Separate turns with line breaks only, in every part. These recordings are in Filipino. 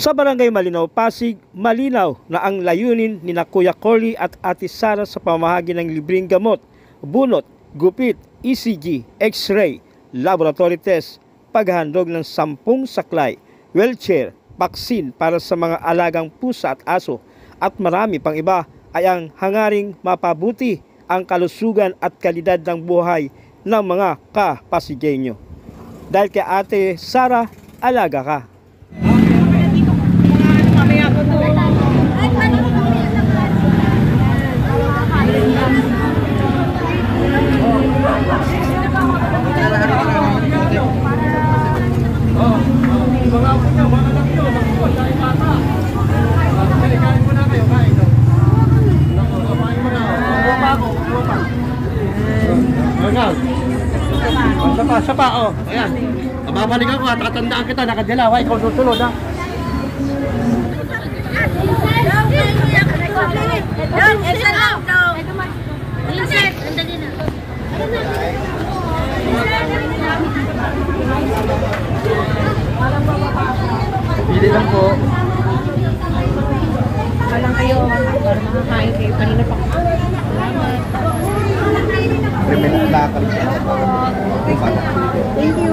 Sa Barangay Malinaw, Pasig, malinaw na ang layunin ni Kuya Cory at Ate Sara sa pamahagi ng libreng gamot, bunot, gupit, ECG, X-ray, laboratory test, paghahandog ng 10 saklay, wheelchair, vaccine para sa mga alagang pusa at aso, at marami pang iba ay ang hangaring mapabuti ang kalusugan at kalidad ng buhay ng mga kapasigenyo. Dahil kay Ate Sara, alaga ka.
Sapa, oh. Ayan. Babalik ako, tatandaan kita, nakadilaw. Ikaw susunod, ha? Pili lang po.
Walang kayo, para makakain kayo. Kanina pa. Thank you.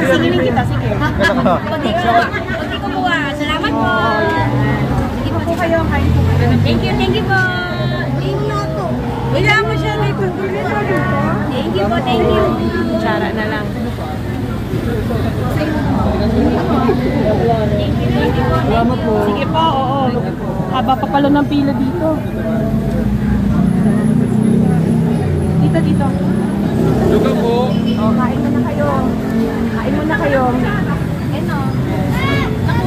Singilin kita, sige. Kunti ko buwa. Salamat po. Sige po kayo, kain po. Thank you po. Wala mo siya, may pagkulit. Thank you po, thank you. Kutsara na lang. Thank you po.
Salamat po.
Sige po, oo. Haba pa pala ng pila dito. Dito.
Lugaw po.
Oh, kain mo na kayo. Kain mo na kayo. Eno.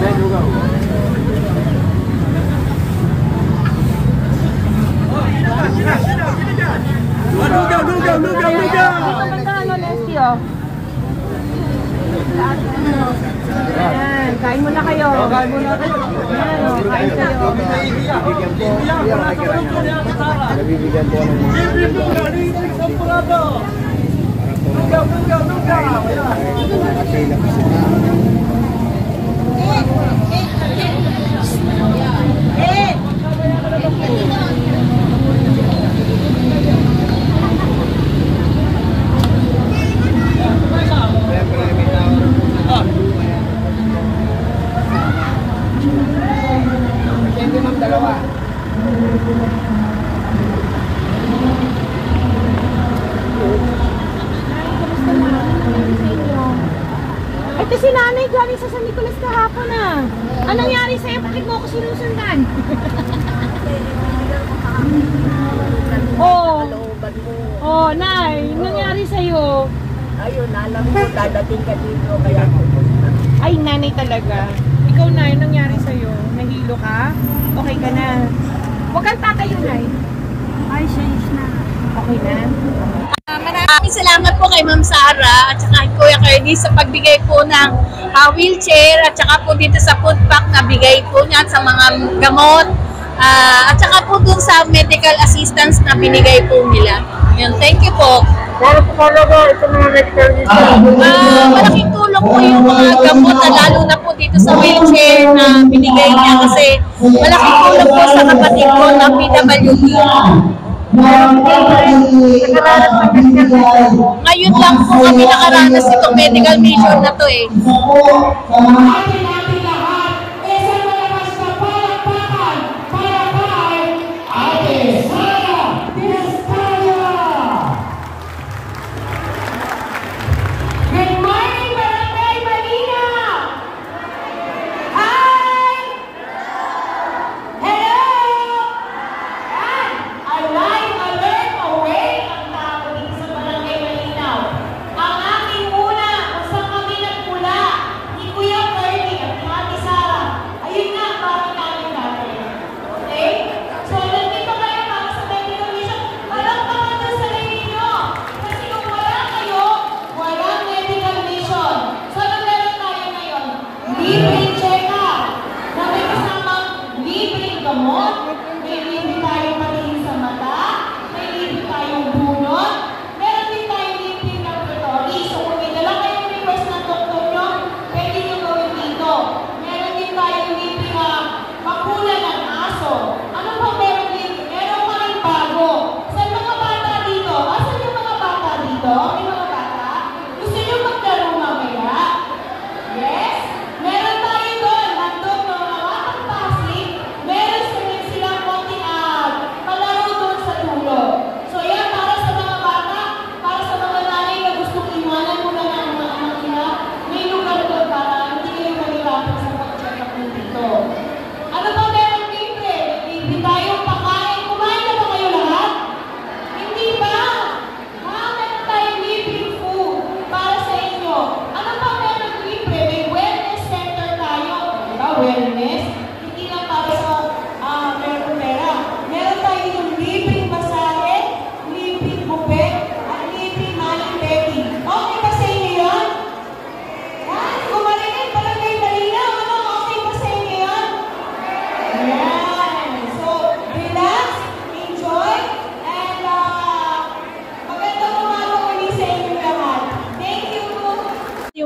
Lugaw. Lugaw.
Dito banda, ano, Leslie, oh. Ayan, kain mo na kayo. Kain mo na kayo. Ayan, oh, kain kayo.
Nabibigyan po ng
Ay, kasi nanay galing sa San Nicolas kahapon ah. Anong nangyari sa'yo? Bakit mo ako sinusundan? Oh, nay, anong nangyari sa'yo?
Ayun, alam ko, dadating ka dito, kaya pupunta.
Ay, nanay talaga. Ikaw, nay, anong nangyari sa'yo? Nahilo ka? Okay ka na? Huwag kang tatayo, nay.
Ay, siya na.
Okay na?
Maraming salamat po kay Ma'am Sara at saka kay Kuya Curly sa pagbigay po ng wheelchair at saka po dito sa food pack na bigay po niya sa mga gamot at saka po dun sa medical assistance na binigay po nila. Yun, thank you po. Malaking tulong po yung mga gamot lalo na po dito sa wheelchair na binigay niya kasi malaking tulong po sa kapatid ko na PWD. Ngayon lang po kami nakaranas itong medical mission na to eh.
Ang aking una, kung saan kami nagmula, ni Kuya Curly at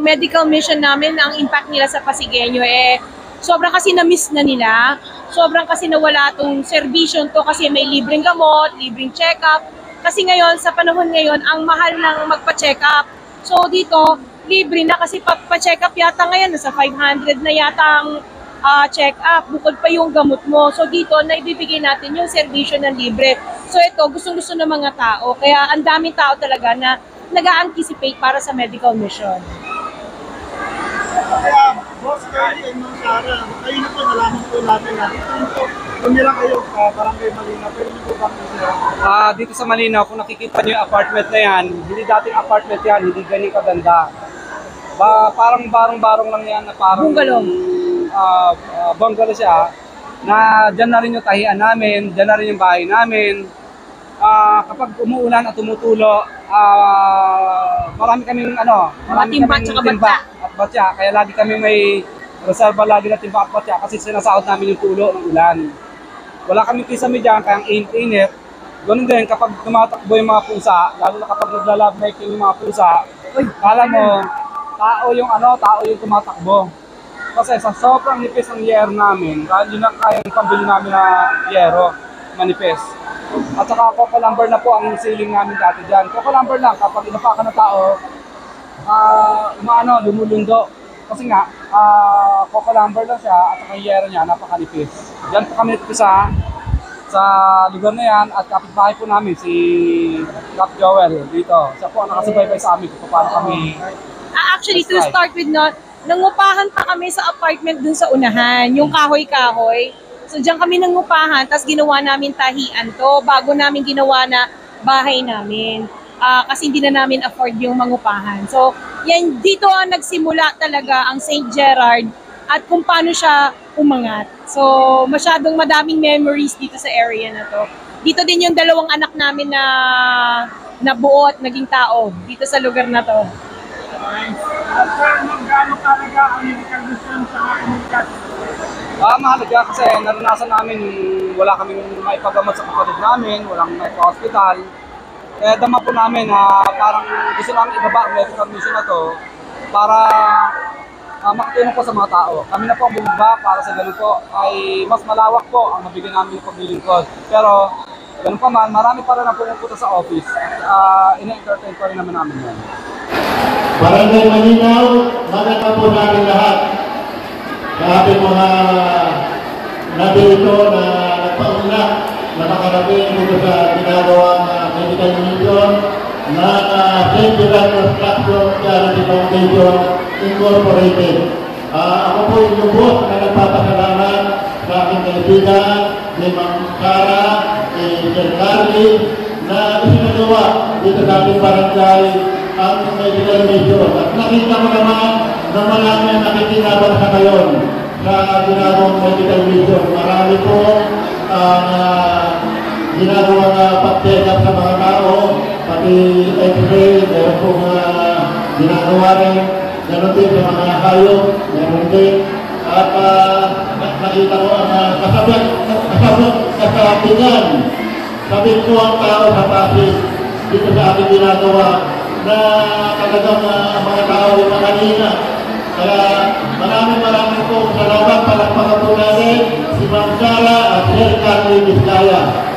medical mission namin, ang impact nila sa Pasigueño, sobrang kasi na-miss na nila. Sobrang kasi nawala tong servisyon to kasi may libreng gamot, libreng check-up. Kasi ngayon, sa panahon ngayon, ang mahal ng magpa-check-up. So dito, libre na kasi pa-check up yata ngayon, nasa 500 na yata ang check-up, bukod pa yung gamot mo. So dito, naibibigay natin yung serbisyo ng libre. So ito, gustong-gusto ng mga tao. Kaya ang daming tao talaga na nag-a-anticipate para sa medical mission.
Kaya, Boss Curly and Ma'am Sarah, kayo na po nalaman po natin na tumira kayo sa Barangay Malinaw, pero hindi po ba sila?
Dito sa Malinaw, kung nakikita nyo yung apartment na yan, hindi dating apartment yan, hindi ganyan kaganda. Parang barong-barong lang yan na parang
Bungalow.
Bungalow siya, na dyan na rin yung tahian namin, dyan na rin yung bahay namin. Kapag umuulan at tumutulo, marami kaming timba at batya, kaya lagi kami may reserva lagi na timba at batya kasi sinasaot namin yung tulo ng ulan. Wala kaming kisame dyan, kaya ang init-init. Ganun din kapag tumatakbo yung mga pusa, lalo na kapag nagla-love making yung mga pusa, kala mo, tao yung tumatakbo. Kasi sa sobrang nipis ng yero namin, yun ang kayang pambili namin na yero, manipis. At saka coco lumber na po ang ceiling namin dati dyan. Coco lumber lang, kapag inapakan ng tao, lumulundo. Kasi nga, coco lumber lang siya at saka yung yero niya, napakanipis. Diyan po kami nagpisa sa lugar na yan at kapitbahay po namin si Cap Joel dito. Siya po ang nakasubaybay sa amin kung paano kami.
Actually, to start with, nangupahan pa kami sa apartment dun sa unahan, yung kahoy-kahoy. So diyan kami nangupahan, tapos ginawa namin tahian to, bago namin ginawa na bahay namin. Kasi hindi na namin afford yung mangupahan. So yan, dito ang nagsimula talaga ang St. Gerard at kung paano siya umangat. So masyadong madaming memories dito sa area na to. Dito din yung dalawang anak namin na nabuo at naging tao dito sa lugar na to.
Sir, magkano talaga ang medical mission sa komunikat?
Mahalaga kasi naranasan namin wala kaming maipagamot sa kapatid namin, walang maipa-hospital. Kaya dama po namin na parang gusto namin ibaba ang medical mission na to para makatulong po sa mga tao. Kami na po ang bumaba para sa ganun po ay mas malawak po ang mabigyan namin ng paglilingkod. Pero ganun pa man, marami pa rin ang pumupunta sa office at ina-entertain pa rin naman namin yan.
Barangay Malinaw, maganda po namin lahat sa ating mga nabito na nagpauna na nakarating dito sa ginagawang medical mission na St. Gerard Construction Charity Foundation Incorporated. Ako po yung lubos na nagpapasalamat sa aking kaibigan, ni Ma'am Sara, ni Sir Carly, na isinagawa dito sa ating barangay ang medical mission. At nakita mo naman na marami ang nakikinabang sa ngayon sa ginagawang medical mission. Marami po ginagawang pag-check up sa mga tao, pati x-ray, meron po ginagawa rin, meron din sa mga hayop, meron din. At nakita ko ang kasabihan. Sabi ko ang tao sa Pasig dito sa ating ginagawa na talagang mga tao yung makanina. Kaya maraming po salamat, palakpakan po natin si Ma'am Sara at Sir Carly Vizcaya.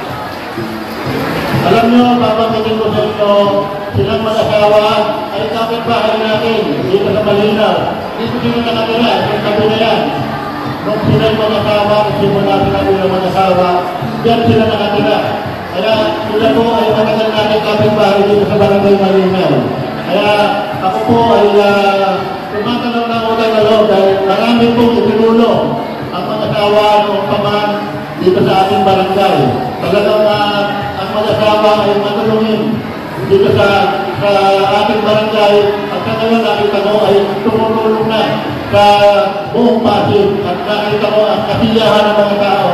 Alam nyo, papakitin ko sa inyo, silang mag-asawa ay kapitbahay natin dito sa Malinaw. Dito sila nakatira, sa tabi na yan. Nung sila'y mag-asawa, simula sila bilang mag-asawa, diyan sila nakatira. Kaya sila po ay matagal natin kapitbahay dito sa Barangay Malinaw. Kaya ako po ay tumatanong ng utang na loob dahil marami pong itinulong ang mag-asawa noong paman dito sa ating barangay. Talagang ang mag-asawa ay matulungin dito sa ating barangay at sa ngayon nakita ko ay tumutulong na sa buong Pasig at nakita ko ang kasiyahan ng mga tao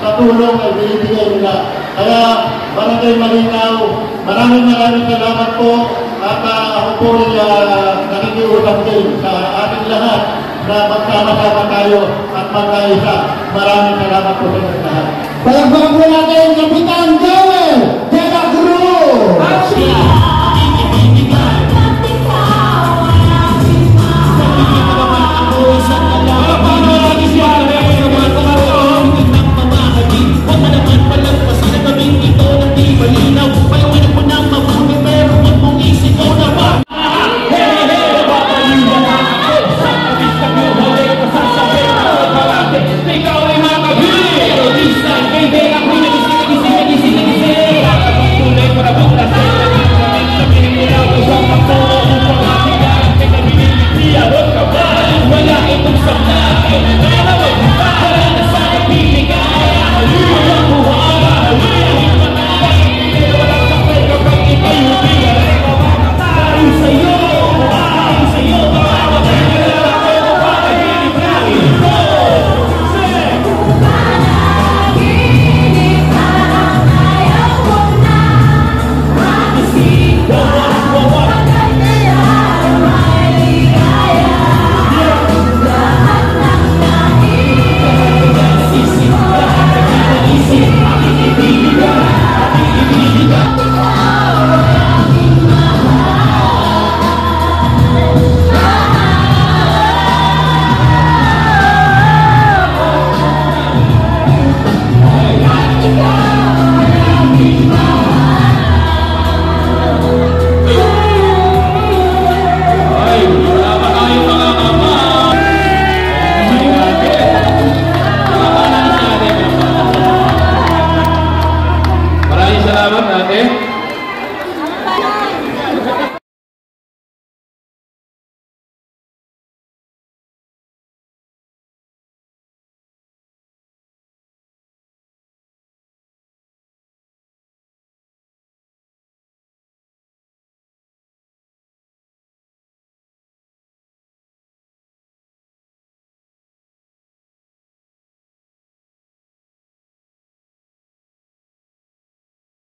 sa tulong ay binibigay nila. Kaya Barangay Malinaw, maraming salamat po at ako po rin nakikiusap din sa ating lahat na magsama-sama tayo at magkaisa. Maraming salamat po sa lahat. Palagpakan po natin, Kapitan Joel!